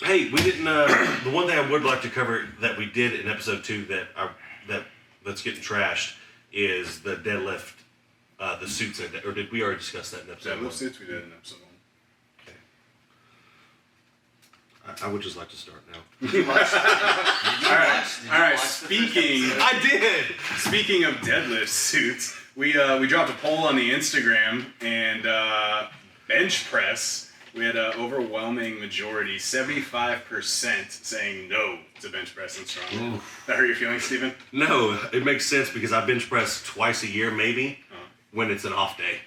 Hey, we didn't. The one thing I would like to cover that we did in episode 2 that's getting trashed is the deadlift, the suits. Or did we already discuss that in episode 1? Deadlift suits we did in episode 1. I would just like to start now. All right. Speaking, I did. Speaking of deadlift suits, we dropped a poll on the Instagram and bench press. We had an overwhelming majority, 75% saying no to bench press and strongman. That hurt your feelings, Stephen? No, it makes sense because I bench press twice a year, maybe, when it's an off day.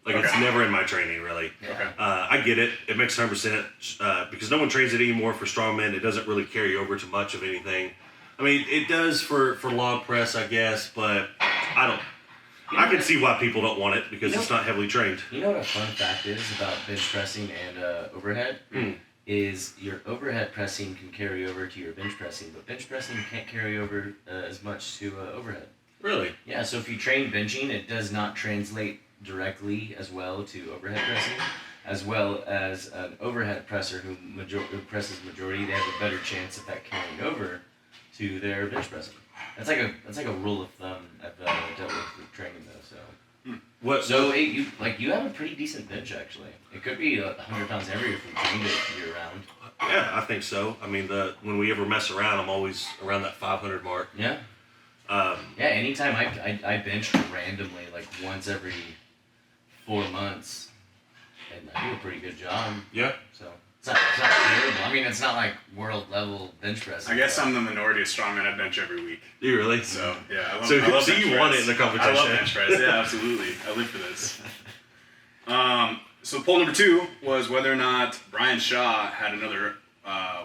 Like, it's never in my training, really. Yeah. Okay. I get it. It makes 100% because no one trains it anymore for strongmen. It doesn't really carry over to much of anything. I mean, it does for log press, I guess, but I don't. I can see why people don't want it because it's not heavily trained. You know what a fun fact is about bench pressing and overhead? Is your overhead pressing can carry over to your bench pressing, but bench pressing can't carry over as much to overhead. Really? Yeah, so if you train benching, it does not translate directly as well to overhead pressing, as well as an overhead presser who presses majority, they have a better chance of that carrying over to their bench pressing. That's like a rule of thumb I've dealt with training though. So What? so you have a pretty decent bench actually. It could be 100 pounds heavier if we trained it year round. Yeah, I think so. I mean, when we ever mess around, I'm always around that 500 mark. Yeah. Yeah. Anytime I bench randomly like once every 4 months, and I do a pretty good job. Yeah. So it's not terrible. I mean, it's not like world level bench pressing. I guess I'm the minority of strongmen. I bench every week. Do you really? So yeah, I love So bench you press. won it in the competition. I love bench press. Yeah, absolutely. I live for this. So poll number 2 was whether or not Brian Shaw had another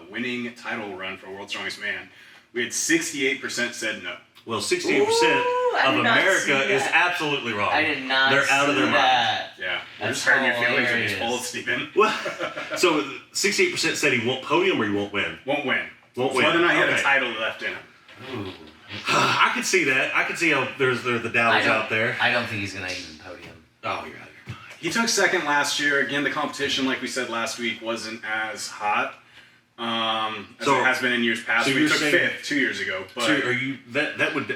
winning title run for World's Strongest Man. We had 68% said no. Well, 68% of America is absolutely wrong. I did not. They're out of their mind. Yeah, we're That's just hurting your feelings with these hilarious. polls, Stephen. Well, so 68% said he won't podium or he won't win. Won't win. Won't It's win. whether or not he had a Okay. title left in him. Ooh. I could see that. I could see how there's the doubters out there. I don't think he's gonna even podium. Oh, you're out of your mind. He took second last year. Again, the competition, like we said last week, wasn't as hot as So- it has been in years past. so We you're took saying- 5th 2 years ago. But So are you that would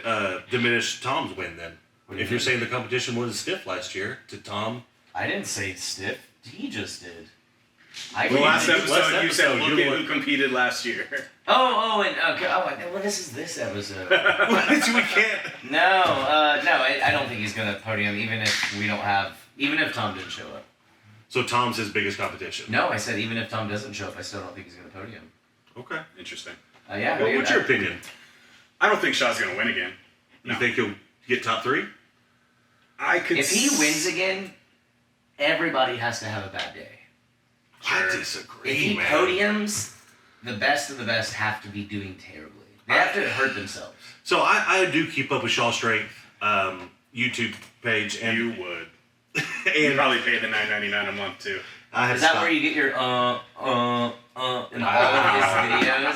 diminish Tom's win then? What do you If you're mean? saying the competition was stiff last year to Tom. I didn't say stiff. He just did. the last episode, Last you said, episode, look you at were- who competed last year. Well, this is this episode. We can't. No, I don't think he's gonna podium, even if Tom didn't show up. So Tom's his biggest competition. No, I said even if Tom doesn't show up, I still don't think he's gonna podium. Okay. Interesting. Yeah. Well, what's your opinion? I don't think Shaw's going to win again. You think he'll get top 3? I could. If he wins again, everybody has to have a bad day. I Sure. disagree, If he man. podiums, the best of the best have to be doing terribly. They have to hurt themselves. So I do keep up with Shaw Strength YouTube page, and You would. You probably pay the $9.99 a month too. I have Is that stopped. where you get your in all of his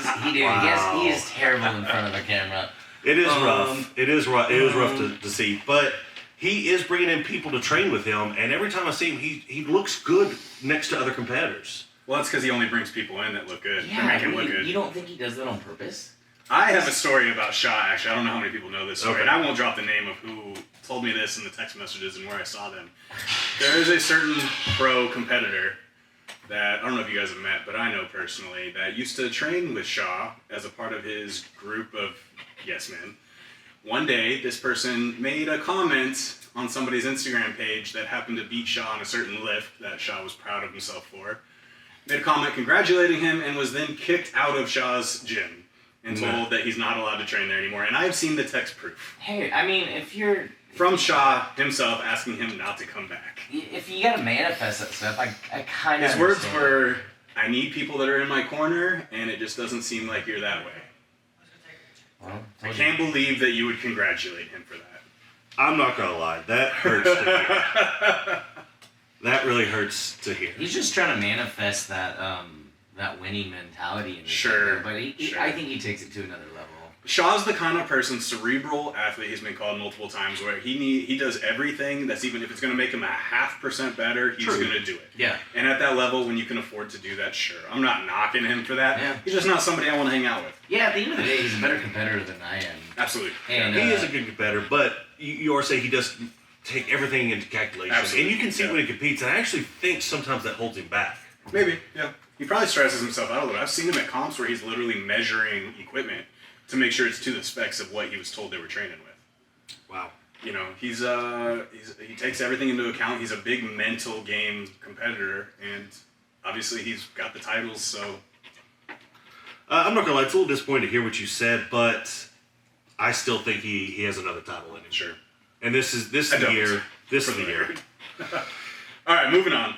videos? He is terrible in front of a camera. It is rough. It is rough. It is rough to see, but he is bringing in people to train with him, and every time I see him, he looks good next to other competitors. Well, that's because he only brings people in that look good. Yeah, They make him look good. you don't think he does that on purpose? I have a story about Shaw, actually. I don't know how many people know this story, Okay. and I won't drop the name of who told me this in the text messages and where I saw them. There is a certain pro competitor that, I don't know if you guys have met, but I know personally, that used to train with Shaw as a part of his group of yes men. One day, this person made a comment on somebody's Instagram page that happened to beat Shaw on a certain lift that Shaw was proud of himself for. Made a comment congratulating him and was then kicked out of Shaw's gym and told that he's not allowed to train there anymore. And I've seen the text proof Hey, I mean, if you're from Shaw himself asking him not to come back. if you gotta manifest that stuff, I kind of. His words were, I need people that are in my corner, and it just doesn't seem like you're that way. Well, I can't believe that you would congratulate him for that. I'm not gonna lie, that hurts to hear. That really hurts to hear. He's just trying to manifest that that winning mentality in his Sure, head, but sure. I think he takes it to another level. Shaw's the kind of person, cerebral athlete, he's been called multiple times, where he does everything that's, even if it's going to make him a 0.5% better, he's going to do it. Yeah. And at that level, when you can afford to do that, sure. I'm not knocking him for that. Yeah. He's just not somebody I want to hang out with. Yeah, at the end of the day, he's a better competitor than I am. Absolutely. And he is a good competitor, but you are saying he does take everything into calculation. Absolutely. And you can see when he competes, and I actually think sometimes that holds him back. Maybe, yeah. He probably stresses himself out a little. I've seen him at comps where he's literally measuring equipment to make sure it's to the specs of what he was told they were training with. Wow. You know, he takes everything into account. He's a big mental game competitor, and obviously he's got the titles, so... I'm not gonna lie, it's a little disappointing to hear what you said, but I still think he has another title in him. Sure. And this is the year. This is the year. All right, moving on.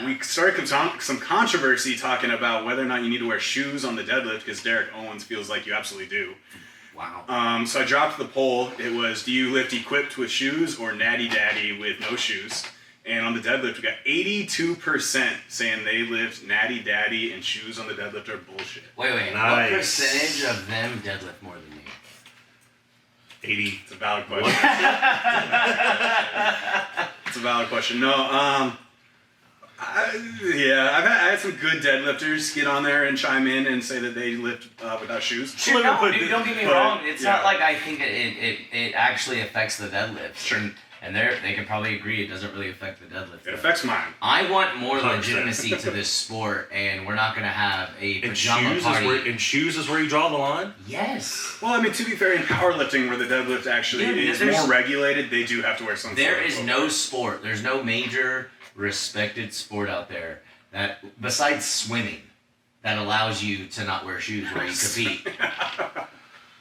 We started some controversy talking about whether or not you need to wear shoes on the deadlift, because Derek Owens feels like you absolutely do. Wow. So I dropped the poll. It was, do you lift equipped with shoes or natty daddy with no shoes? And on the deadlift, we got 82% saying they lift natty daddy, and shoes on the deadlift are bullshit. Wait. Nice. What percentage of them deadlift more than me? 80. It's a valid question. It's a valid question. No, I had some good deadlifters get on there and chime in and say that they lift without shoes. Sure, no, dude, don't get me wrong. It's yeah. not like I think it actually affects the deadlift. Sure. And they can probably agree it doesn't really affect the deadlift. It affects mine. I want more 100%. legitimacy to this sport, and we're not going to have a And pajama party. shoes is where you draw the line? Yes. Well, I mean, to be fair, in powerlifting, where the deadlift actually Dude, is there's- more regulated, they do have to wear some. There sort of is footwear. no sport, there's no major respected sport out there that, besides swimming, that allows you to not wear shoes where you compete.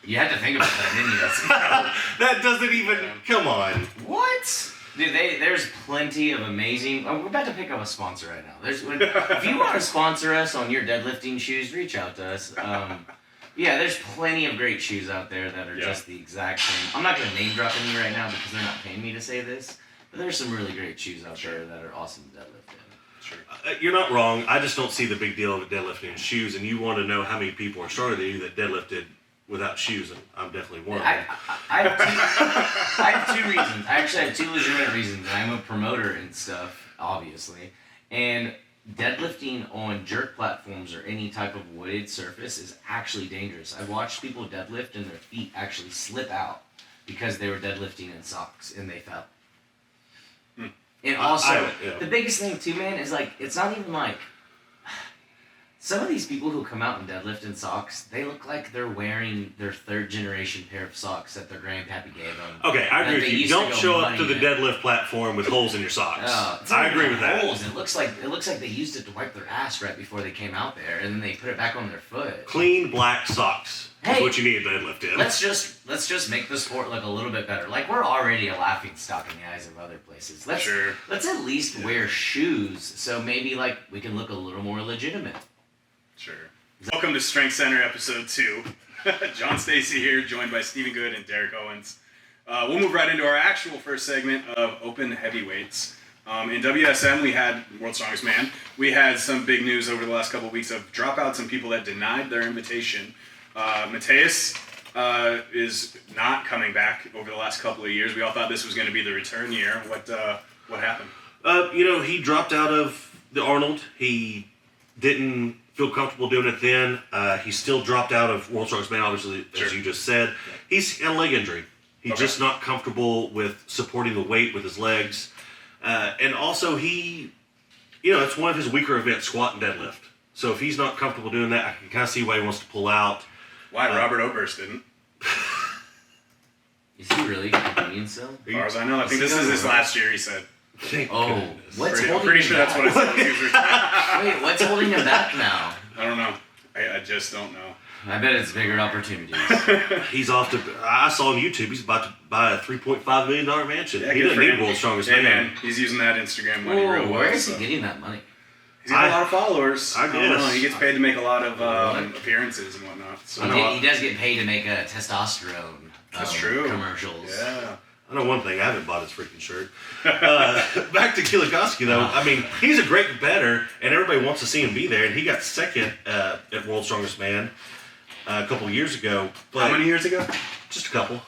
You had to think about that, didn't you? That doesn't even... Come on. What? Dude, there's plenty of amazing... we're about to pick up a sponsor right now. If you want to sponsor us on your deadlifting shoes, reach out to us. Yeah, there's plenty of great shoes out there that are just the exact same. I'm not going to name drop any right now because they're not paying me to say this, but there's some really great shoes out there that are awesome to deadlift in. Sure. You're not wrong. I just don't see the big deal of deadlifting in shoes, and you want to know how many people are stronger than you that deadlifted without shoes, and I'm definitely one of them. I have two reasons. I actually have two legitimate reasons. I'm a promoter and stuff, obviously. And deadlifting on jerk platforms or any type of wooded surface is actually dangerous. I've watched people deadlift and their feet actually slip out because they were deadlifting in socks and they fell. And also, the biggest thing too, man, is like, it's not even like... Some of these people who come out and deadlift in socks, they look like they're wearing their third generation pair of socks that their grandpappy gave them. Okay, I agree with you. Don't show up to the deadlift. deadlift platform with holes in your socks. It's I not agree even with that. holes. It looks like they used it to wipe their ass right before they came out there, and then they put it back on their foot. Clean black socks is what you need a deadlift in. Let's just make the sport look a little bit better. Like, we're already a laughing stock in the eyes of other places. Let's at least wear shoes, so maybe like we can look a little more legitimate. Sure. Welcome to StrengthCenter episode 2. John Stacy here, joined by Stephen Good and Derek Owens. We'll move right into our actual first segment of open heavyweights. In WSM, we had World's Strongest Man. We had some big news over the last couple of weeks of dropouts and people that denied their invitation. Mateus is not coming back over the last couple of years. We all thought this was going to be the return year. What happened? He dropped out of the Arnold. He didn't feel comfortable doing it then. He still dropped out of World's Strongest Man, obviously, as you just said. He's got a leg injury. He's just not comfortable with supporting the weight with his legs. And also, it's one of his weaker events, squat and deadlift. So if he's not comfortable doing that, I can kind of see why he wants to pull out. Why Robert Oberst didn't? Is he really competing still? As far as I know, I think this is his last year, he said. Thank Oh, goodness. I'm pretty sure that's what it said. Wait, what's holding him back now? I don't know. I just don't know. I bet it's bigger opportunities. He's off to... I saw on YouTube, he's about to buy a $3.5 million mansion. Yeah, he good doesn't for need him. World's Strongest Hey, Man. man, he's using that Instagram money Whoa, real well. where is he so. getting that money? He's got a lot of followers. I don't know. guess. He gets paid to make a lot of appearances and whatnot. So. He does get paid to make a testosterone That's true. commercials. Yeah. I know one thing, I haven't bought his freaking shirt. Back to Kielakowski, though. I mean, he's a great competitor, and everybody wants to see him be there, and he got second at World's Strongest Man. a couple of years ago. But How many years ago? Just a couple.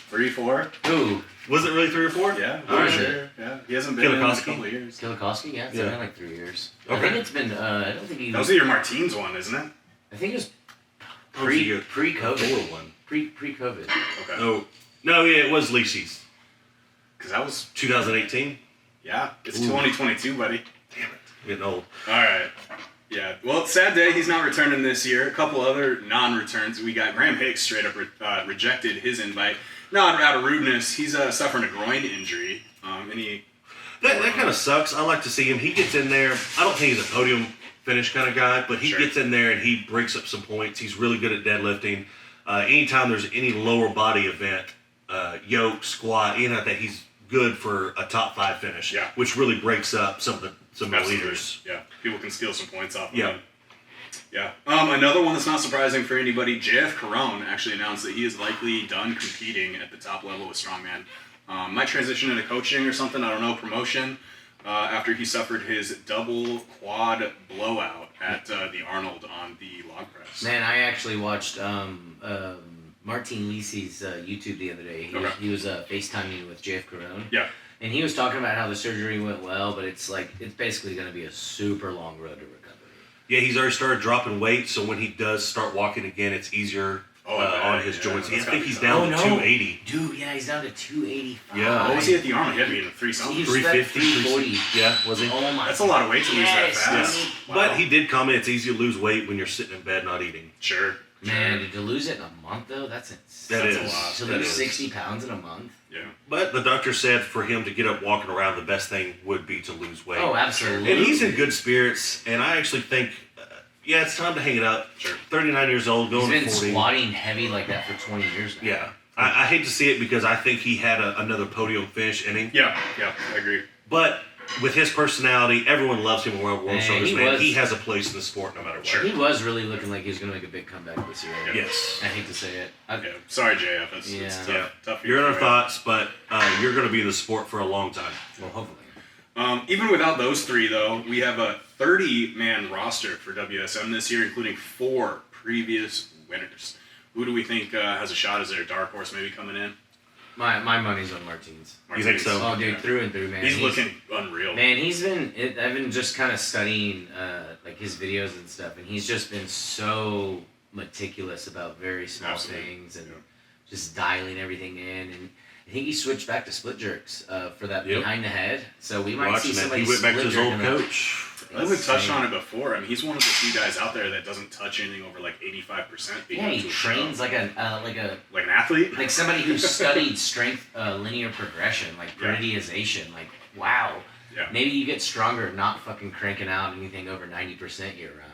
3, 4? Ooh, Was it really 3 or 4? Yeah. Oh, is sure. Yeah. He hasn't been in a Kilikoski? couple of years. Kilikoski, yeah, it's Yeah. been like 3 years. I Okay. think it's been. I don't think he. That was your Martins one, isn't it? I think it was Or was it pre-COVID. Thor one? Pre-COVID. Okay. Oh, no, yeah, it was Lisi's. Because that was, 2018. yeah, it's Ooh. 2022, buddy. Damn it, getting old. All right. Yeah. Well, sad day. He's not returning this year. A couple other non-returns. We got Graham Hicks straight up rejected his invite. Not out of rudeness. He's suffering a groin injury. And he. That kind of sucks. I like to see him. He gets in there. I don't think he's a podium finish kind of guy, but he Sure. gets in there and he breaks up some points. He's really good at deadlifting. Anytime there's any lower body event, yoke, squat, anything like that, he's good for a top 5 finish. Yeah. Which really breaks up some of the Absolutely. leaders. Yeah. People can steal some points off of Yeah. him. Yeah. Another one that's not surprising for anybody, JF Carone actually announced that he is likely done competing at the top level with strongman. Might transition into coaching or something, I don't know, promotion, after he suffered his double quad blowout at the Arnold on the log press. Man, I actually watched Martin Lisi's YouTube the other day. Okay. He was FaceTiming with JF Carone. Yeah. And he was talking about how the surgery went well, but it's basically going to be a super long road to recovery. Yeah, he's already started dropping weight, so when he does start walking again, it's easier on his joints. that's I gotta think be he's tough. down to 280. Dude, yeah, he's down to 285. Yeah. What was he at the Arnold? He had to be in a 3 something. He was at 350, 340. Yeah, was he? Oh my. That's a lot of weight to lose that Yes, fast. yes. Wow. But he did comment it's easy to lose weight when you're sitting in bed not eating. Sure. Man, to lose it in a month though, that's insane. That That's is. a lot. To That lose is. 60 pounds in a month. Yeah. But the doctor said for him to get up walking around, the best thing would be to lose weight. Oh, absolutely. And he's in good spirits, and I actually think, yeah, it's time to hang it up. Sure. 39 years old, He's going been to 40. squatting heavy like that for 20 years now. Yeah. I hate to see it because I think he had another podium finish in him. Yeah. Yeah. I agree. But with his personality, everyone loves him. World Man, Shoulders he man. was- He has a place in the sport no matter what. Sure. He was really looking like he was going to make a big comeback this year. Yeah. Yes. I hate to say it. Yeah. Sorry, JF. It's Yeah. tough. Yeah. Tough for You're in our man. thoughts, but you're going to be in the sport for a long time. Well, hopefully. Even without those 3, though, we have a 30-man roster for WSM this year, including 4 previous winners. Who do we think has a shot? Is there a dark horse maybe coming in? My money's on Martins. You think so? Oh, dude, Yeah. through and through, man. He's looking unreal. Man, I've been just kind of studying like his videos and stuff, and he's just been so meticulous about very small Absolutely. things and Yeah. just dialing everything in. And I think he switched back to split jerks for that Yep. behind the head. So we might see Watching that, somebody he went back to split his old jerking up. coach. I think we've touched on it before. I mean, he's one of the few guys out there that doesn't touch anything over like 85%. Yeah, he trains like an athlete. like somebody who studied strength linear progression, like Yeah. periodization. Like, wow. Yeah. Maybe you get stronger not fucking cranking out anything over 90% year round.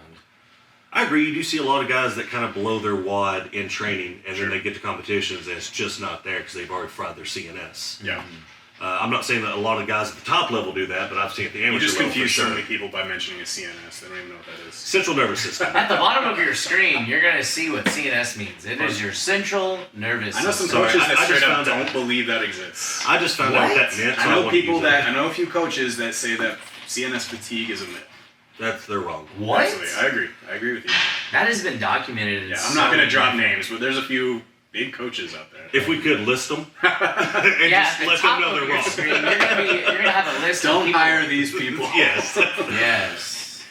I agree. You do see a lot of guys that kind of blow their wad in training, and Sure. then they get to competitions, and it's just not there because they've already fried their CNS. Yeah. I'm not saying that a lot of guys at the top level do that, but I've seen at the You amateur just level for confuse so sure. many people by mentioning a CNS. They don't even know what that is. Central nervous system. At the bottom of your screen, you're gonna see what CNS means. It is your central nervous I know some system. coaches I that just straight up found out- don't believe that exists. I just found out What? that meant. So I know wanted to people use that it. I know a few coaches that say that CNS fatigue is a myth. They're wrong. What? Absolutely. I agree with you. That has been documented. In Yeah, I'm so not going to many drop different- names, but there's a few big coaches out there. If we could list them and Yeah, just at the let top them know of they're your wrong. screen, you're gonna have a list. of Don't people. hire these people. Yes. Yes.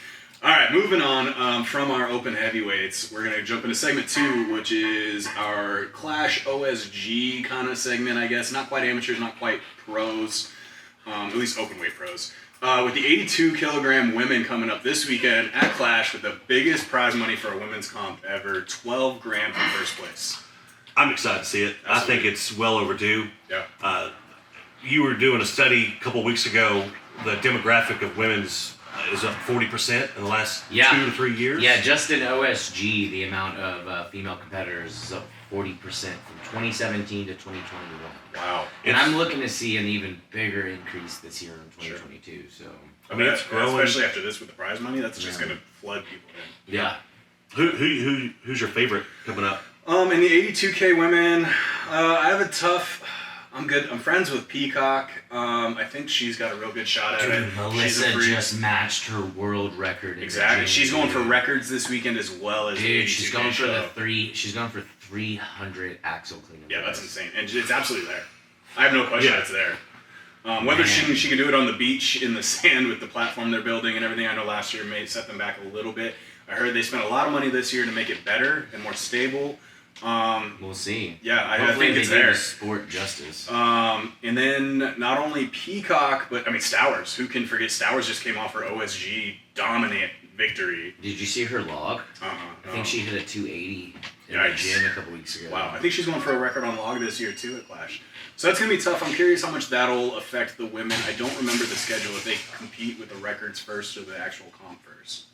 All right, moving on from our open heavyweights, we're going to jump into segment 2, which is our Clash OSG kind of segment, I guess. Not quite amateurs, not quite pros, at least open weight pros. With the 82 kilogram women coming up this weekend at Clash with the biggest prize money for a women's comp ever, 12 grand from first place. I'm excited to see it. I think Absolutely. it's well overdue. Yeah. You were doing a study a couple weeks ago. The demographic of women's is up 40% in the last 2 to 3 years. Yeah, just in OSG, the amount of female competitors is up 40% from 2017 to 2021. Wow. And I'm looking to see an even bigger increase this year in 2022. So I mean, it's growing. especially after this with the prize money, that's just Yeah. going to flood people in. yeah, Who's your favorite coming up? In the 82K women, I have a tough. I'm good. I'm friends with Peacock. I think she's got a real good shot at it. Melissa just matched her world record. Exactly. She's going for records this weekend as well as dude. She's going for She's going for 300 axle clean. Yeah, that's insane, and it's absolutely there. I have no question it's there. Whether she can do it on the beach in the sand with the platform they're building and everything. I know last year may set them back a little bit. I heard they spent a lot of money this year to make it better and more stable. We'll see. Yeah, I think it's there. The sport justice. And then not only Peacock, but I mean Stowers. Who can forget Stowers just came off her OSG dominant victory. Did you see her log? I think she hit a 280 in the gym a couple weeks ago. Wow, I think she's going for a record on log this year too at Clash. So that's going to be tough. I'm curious how much that'll affect the women. I don't remember the schedule, if they compete with the records first or the actual comp first.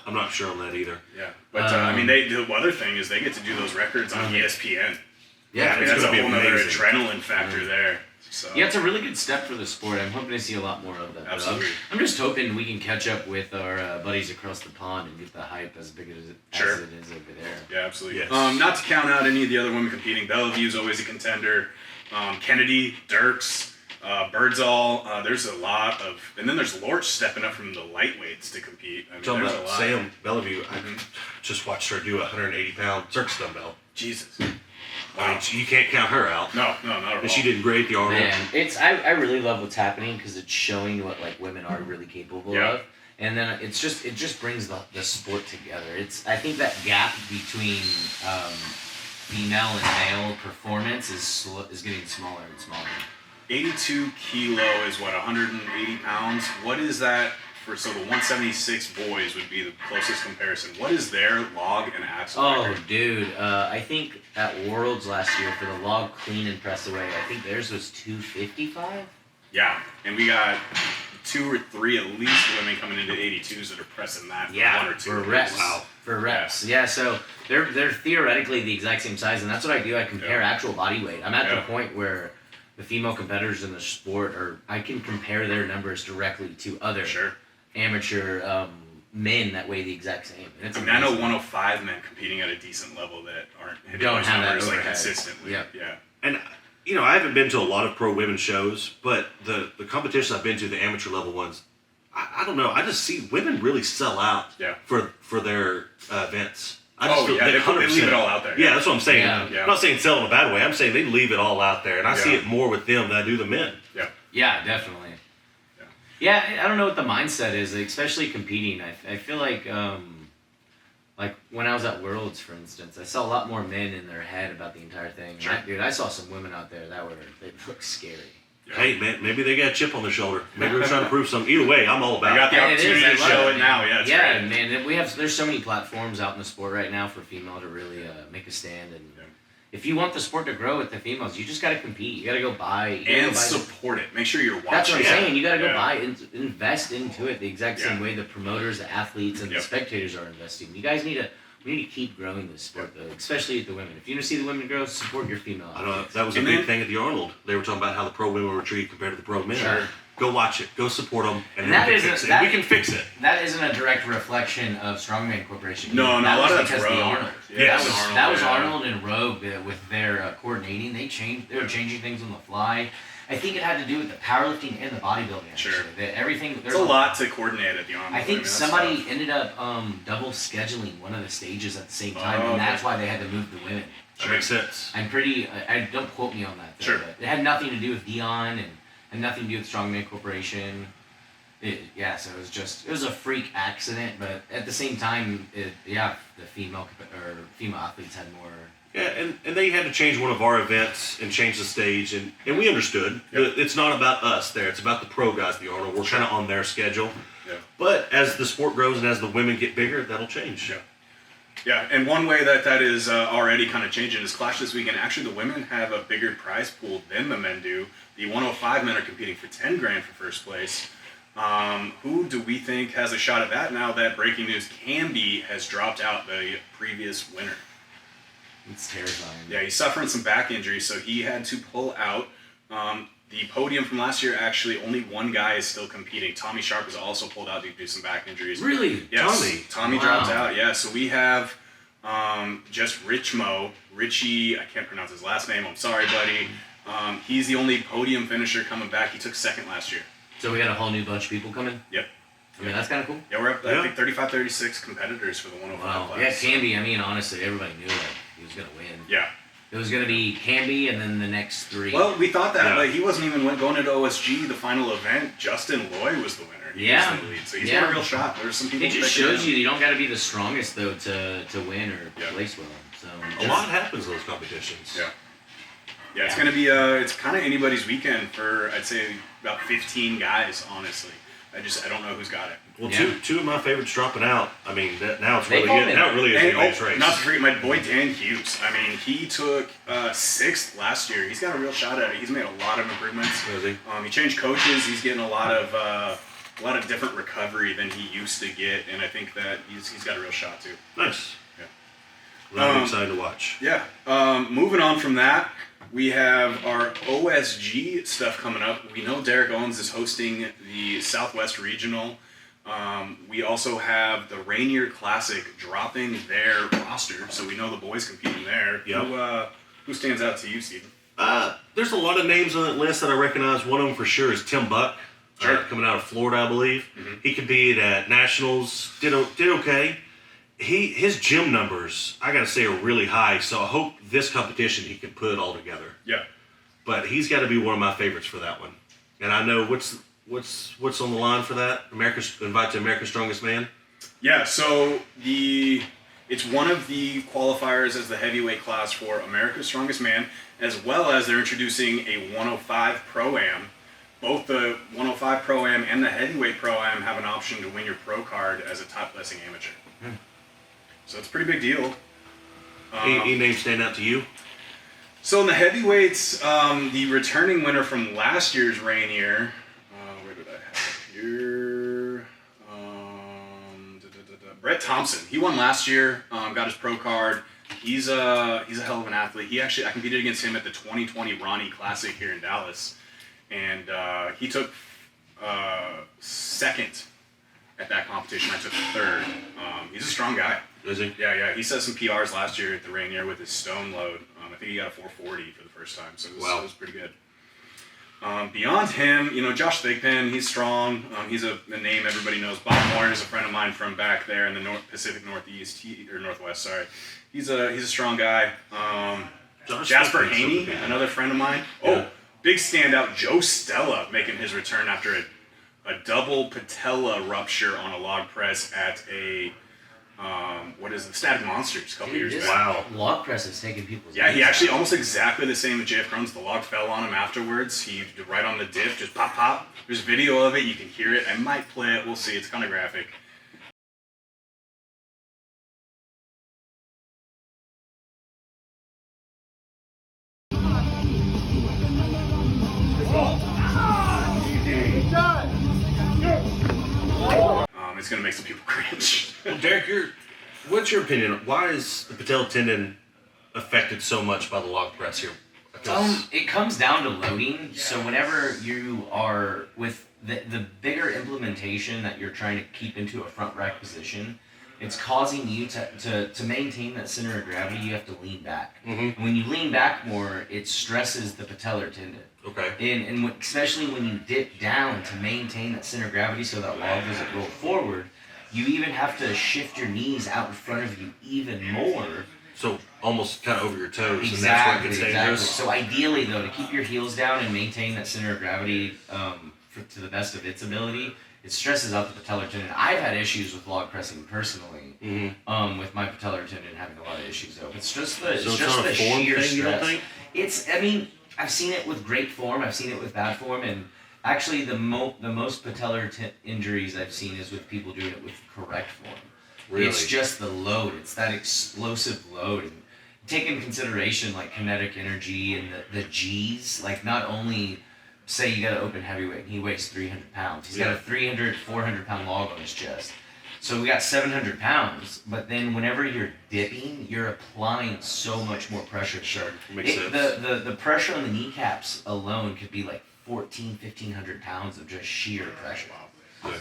I'm not sure on that either. Yeah, but I mean, the other thing is they get to do those records on ESPN. Yeah, I mean, that's a whole other adrenaline factor there. So. Yeah, it's a really good step for the sport. I'm hoping to see a lot more of that. Absolutely. I'm just hoping we can catch up with our buddies across the pond and get the hype as big as it is over there. Yeah, absolutely. Yes. Not to count out any of the other women competing. Bellevue's always a contender. Kennedy, Dirks, Birdsall. There's a lot of, and then there's Lorch stepping up from the lightweights to compete. I mean, there's a lot. Sam Bellevue, I just watched her do a 180-pound circus dumbbell. Jesus. I mean, you can't count her out. No, not at all. And she did great at the Arnold. Man, I really love what's happening because it's showing what like women are really capable of, and then it just brings the sport together. I think that gap between female and male performance is getting smaller and smaller. 82 kilo is what, 180 pounds. What is that for? So the 176 boys would be the closest comparison. What is their log and axle record? Dude, I think at Worlds last year for the log clean and press away, I think theirs was 255. Yeah, and we got 2 or 3 at least women coming into 82s that are pressing that for 1 or 2 for reps. Wow. For reps. Yeah, so they're theoretically the exact same size, and that's what I do. I compare actual body weight. I'm at the point where the female competitors in the sport I can compare their numbers directly to other amateur men that weigh the exact same. And it's I know 105 men competing at a decent level that aren't hitting those numbers like consistently. Yeah. And I haven't been to a lot of pro women shows, but the competitions I've been to, the amateur level ones, I don't know. I just see women really sell out for their events. They leave it all out there. Yeah, that's what I'm saying. Yeah. I'm not saying sell in a bad way. I'm saying they leave it all out there, and I see it more with them than I do the men. Yeah, definitely. Yeah, I don't know what the mindset is, especially competing. I feel like when I was at Worlds, for instance, I saw a lot more men in their head about the entire thing. Dude, I saw some women out there they looked scary. Hey, man, maybe they got a chip on their shoulder. Maybe they're trying to prove something. Either way, I'm all about it. You got the opportunity to show it now. Yeah, great. Man, there's so many platforms out in the sport right now for female to really make a stand. And if you want the sport to grow with the females, you just got to compete. You got to go buy. Support it. Make sure you're watching. That's what I'm saying. You got to go buy and invest into it the exact same way the promoters, the athletes, and the spectators are investing. You guys we need to keep growing this sport, though, especially the women. If you want to see the women grow, support your female athletes. I know that was a big thing at the Arnold. They were talking about how the pro women were treated compared to the pro men. Sure. Go watch it. Go support them, and that we can fix it. That isn't a direct reflection of Strongman Corporation. No, a lot of that's because the Arnold. Yes. That was Arnold and Rogue with their coordinating. They were changing things on the fly. I think it had to do with the powerlifting and the bodybuilding. Actually. Sure. Everything. There's a lot to coordinate at the Arnold. I think somebody ended up double scheduling one of the stages at the same time, and that's why they had to move the women. That makes sense. I don't quote me on that. Though, sure. But it had nothing to do with Dion and nothing to do with Strongman Corporation. So it was a freak accident, but at the same time, the female athletes had more. Yeah, and they had to change one of our events and change the stage, and we understood. It's not about us there. It's about the pro guys at the Arnold. We're kind of on their schedule. Yeah. But as the sport grows and as the women get bigger, that'll change. Yeah, and one way that is already kind of changing is Clash this weekend. Actually, the women have a bigger prize pool than the men do. The 105 men are competing for $10,000 for first place. Who do we think has a shot at that now that breaking news has dropped out, the previous winner? It's terrifying. Yeah, he's suffering some back injuries, so he had to pull out. The podium from last year, actually, only one guy is still competing. Tommy Sharp has also pulled out due to some back injuries. Really? Yes. Tommy dropped out, yeah. So we have just Richie, I can't pronounce his last name, I'm sorry, buddy. He's the only podium finisher coming back. He took second last year. So we got a whole new bunch of people coming? Yep. I mean, that's kind of cool. Yeah, we're up to, I think, 35, 36 competitors for the 105 class. Yeah, Canby, I mean, honestly, everybody knew like he was going to win. Yeah. It was going to be Canby and then the next three. Well, we thought that, but he wasn't even going into OSG, the final event. Justin Loy was the winner. He was in the lead, so he's got a real shot. There's some people. It just shows you don't got to be the strongest though to win or place well. So a lot happens in those competitions. Yeah. Yeah, it's gonna be it's kind of anybody's weekend for I'd say about 15 guys. Honestly, I don't know who's got it. Well, two of my favorites dropping out. I mean, now it's really good. Now it really is a nice race. Not to forget my boy Dan Hughes. I mean, he took 6th last year. He's got a real shot at it. He's made a lot of improvements. He changed coaches. He's getting a lot of different recovery than he used to get, and I think that he's got a real shot too. Nice. Yeah. Really excited to watch. Yeah. Moving on from that, we have our OSG stuff coming up. We know Derek Owens is hosting the Southwest Regional. We also have the Rainier Classic dropping their roster, so we know the boys competing there. Yep. Who stands out to you, Steven? There's a lot of names on that list that I recognize. One of them for sure is Tim Buck, coming out of Florida, I believe. Mm-hmm. He competed at Nationals, did okay. His gym numbers, I gotta say, are really high. So I hope this competition he can put it all together. Yeah. But he's got to be one of my favorites for that one. And I know what's on the line for that. Invite to America's Strongest Man. Yeah. So it's one of the qualifiers as the heavyweight class for America's Strongest Man, as well as they're introducing a 105 Pro-Am. Both the 105 Pro-Am and the heavyweight Pro-Am have an option to win your pro card as a top blessing amateur. So it's a pretty big deal. Any names stand out to you? So in the heavyweights, the returning winner from last year's Rainier, where did I have it here? Brett Thompson. He won last year, got his pro card. He's a hell of an athlete. I competed against him at the 2020 Rainier Classic here in Dallas, and he took second at that competition. I took third. He's a strong guy. Is he? Yeah. He set some PRs last year at the Rainier with his stone load. I think he got a 440 for the first time, so it was pretty good. Beyond him, Josh Thigpen, he's strong. He's a name everybody knows. Bob Moore is a friend of mine from back there in the Pacific Northwest. Sorry, he's a strong guy. Jasper Haney, another friend of mine. Yeah. Big standout, Joe Stella making his return after a double patella rupture on a log press at a Static Monsters a couple years back. Wow. Log press is taking people's he actually almost exactly the same as JF Crohn's. The log fell on him afterwards. He right on the diff, just pop, pop. There's video of it. You can hear it. I might play it. We'll see. It's kind of graphic. It's going to make some people cringe. Well, Derek, what's your opinion? Why is the patella tendon affected so much by the log press here? It comes down to loading. So whenever you are with the bigger implementation that you're trying to keep into a front rack position, it's causing you to maintain that center of gravity. You have to lean back. Mm-hmm. And when you lean back more, it stresses the patellar tendon. Okay. And especially when you dip down to maintain that center of gravity so that log doesn't roll forward, you even have to shift your knees out in front of you even more. So almost kind of over your toes. Exactly, and that's where it gets dangerous. So ideally, though, to keep your heels down and maintain that center of gravity to the best of its ability, it stresses out the patellar tendon. I've had issues with log pressing personally, with my patellar tendon having a lot of issues, though. It's just the sheer stress. You don't think? I've seen it with great form. I've seen it with bad form, and actually, the most patellar injuries I've seen is with people doing it with correct form. Really? It's just the load. It's that explosive load. And take into consideration like kinetic energy and the G's. Like not only say you got an open heavyweight and he weighs 300 pounds. He's got a 300, 400 pound log on his chest. So we got 700 pounds, but then whenever you're dipping, you're applying so much more pressure. Sure, makes sense. The pressure on the kneecaps alone could be like 1,500 pounds of just sheer pressure. Good.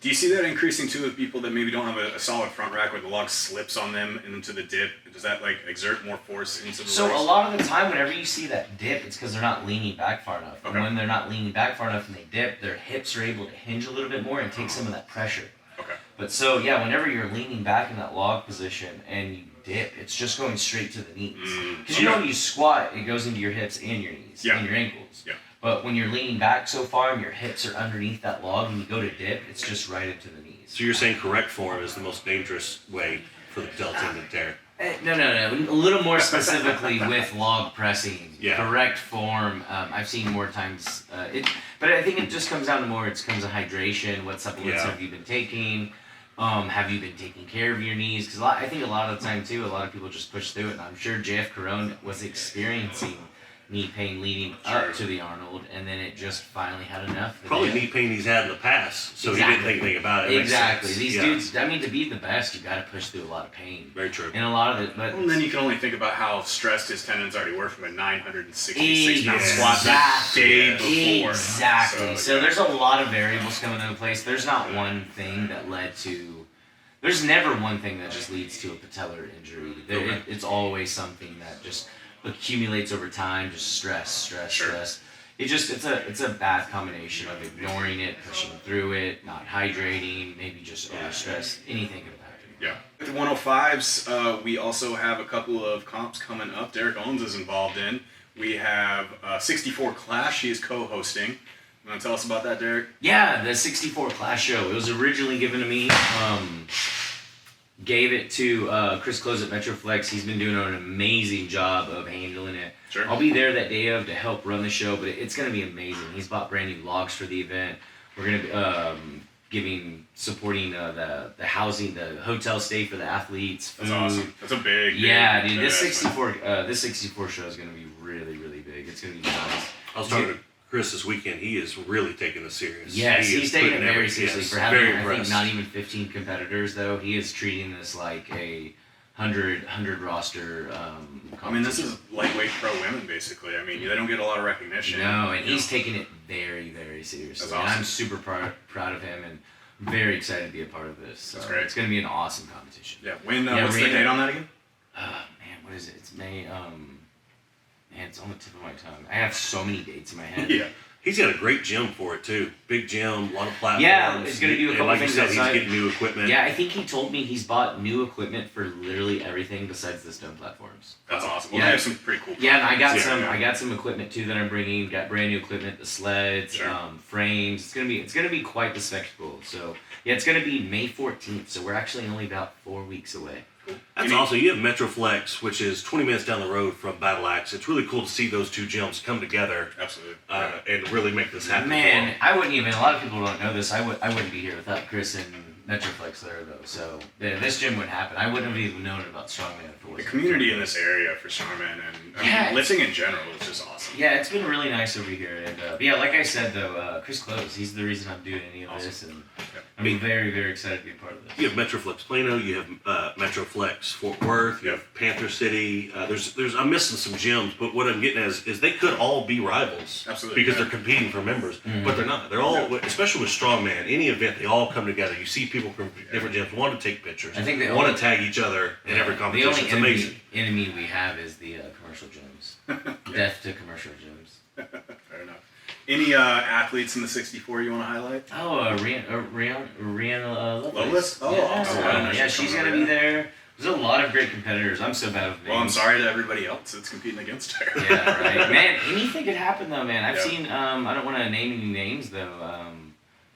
Do you see that increasing too with people that maybe don't have a solid front rack where the log slips on them into the dip? Does that like exert more force into the So legs? a lot of the time, whenever you see that dip, it's because they're not leaning back far enough. Okay. And when they're not leaning back far enough and they dip, their hips are able to hinge a little bit more and take some of that pressure. Okay. But so yeah, whenever you're leaning back in that log position and you dip, it's just going straight to the knees. Because you know when you squat, it goes into your hips and your knees and your ankles. Yeah. But when you're leaning back so far and your hips are underneath that log and you go to dip, it's just right into the knees. So you're saying correct form is the most dangerous way for the patella tendon tear? No. A little more specifically with log pressing. Yeah. Correct form. I've seen more times. But I think it just comes down to more. It comes to hydration. What supplements have you been taking? Have you been taking care of your knees? Because I think a lot of the time too, a lot of people just push through it. And I'm sure JF Carone was experiencing knee pain leading up to the Arnold, and then it just finally had enough. Probably knee pain he's had in the past, so he didn't think anything about it. Exactly. These dudes, I mean, to be the best, you got to push through a lot of pain. Very true. And a lot of it, but And then you can only think about how stressed his tendons already were from a 966-pound squat the day before. Exactly. So there's a lot of variables coming into place. There's not one thing that led to. There's never one thing that just leads to a patellar injury. It's always something that just accumulates over time. Just stress. It's a bad combination of ignoring it, pushing through it, not hydrating, maybe just overstress. Anything could have happened. Yeah. With the 105s, we also have a couple of comps coming up. Derek Owens is involved in. We have 64 Clash. He is co-hosting. You want to tell us about that, Derek? Yeah, the 64 Clash show. It was originally given to me. Gave it to Chris Close at Metroflex. He's been doing an amazing job of handling it. Sure. I'll be there that day of to help run the show, but it's going to be amazing. He's bought brand new logs for the event. We're going to be supporting the housing, the hotel stay for the athletes. Food. That's awesome. That's a big dude. This 64 show is going to be really, really big. It's going to be nice. I was talking to Chris this weekend. He is really taking this serious. Yes, he's taking it very everything. seriously. Yes, For having, very I think, impressed. not even 15 competitors, though, he is treating this like a 100 roster I mean, this competition. is lightweight pro women, basically. I mean, they don't get a lot of recognition. No, and he's taking it very, very seriously. That's And awesome. I'm super proud of him and very excited to be a part of this. That's great. It's going to be an awesome competition. Yeah. What's the date on that again? Man, what is it? It's May. Man, it's on the tip of my tongue. I have so many dates in my head. Yeah. He's got a great gym for it too. Big gym, a lot of platforms. Yeah, he's gonna do a couple and like things you said, outside. he's getting new equipment. Yeah, I think he told me he's bought new equipment for literally everything besides the stone platforms. That's awesome. Well, Yeah. they have some pretty cool. Yeah, and I got Yeah. I got some equipment too that I'm bringing. Got brand new equipment, the sleds, Sure. frames. It's gonna be quite the spectacle. So yeah, it's gonna be May 14th. So we're actually only about 4 weeks away. That's awesome. You have Metroflex, which is 20 minutes down the road from Battle Axe. It's really cool to see those two gyms come together Absolutely. and really make this happen. Man, I wouldn't even. A lot of people don't know this. I wouldn't be here without Chris and Metroflex there though. So this gym wouldn't happen. I wouldn't have even known about strongman if it The wasn't. community in this area for strongman and lifting in general is just awesome. Yeah, it's been really nice over here, and yeah, like I said though, Chris Close, he's the reason I'm doing any of this, and I'm very, very excited to be a part of this. You have Metroflex Plano, you have Metroflex Fort Worth, you have Panther City. I'm missing some gyms, but what I'm getting at is they could all be rivals. Absolutely, Because yeah. they're competing for members, but they're not. They're all, especially with strongman, any event, they all come together. You see people from different gyms want to take pictures. I think they want only- to tag each other in every The competition. only It's amazing. enemy we have is the commercial gyms. Death to commercial gyms. Fair enough. Any athletes in the 64 you want to highlight? Oh, Rihanna Lovelace? Oh, yeah, awesome. I didn't know she was she's coming gonna over be there. There's a lot of great competitors. I'm so bad with names. Well, I'm sorry to everybody else that's competing against her. Yeah, right. Man, anything could happen though, man. I've Yeah. seen, I don't want to name any names though,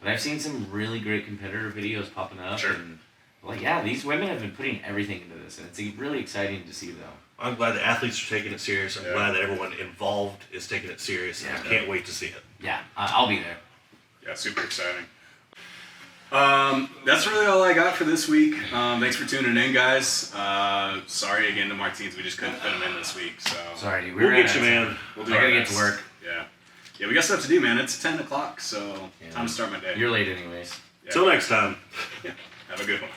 but I've seen some really great competitor videos popping up. Sure. And, well, yeah, these women have been putting everything into this, and it's really exciting to see though. I'm glad the athletes are taking it serious. I'm Yeah. glad that everyone involved is taking it serious. And I can't wait to see it. Yeah, I'll be there. Yeah, super exciting. That's really all I got for this week. Thanks for tuning in, guys. Sorry again to Martins, we just couldn't fit him in this week. So Sorry, dude. We'll get you, man. We'll do I our gotta get best. to work. Yeah, we got stuff to do, man. It's 10 o'clock, so time to start my day. You're late anyways. Till next time. Have a good one.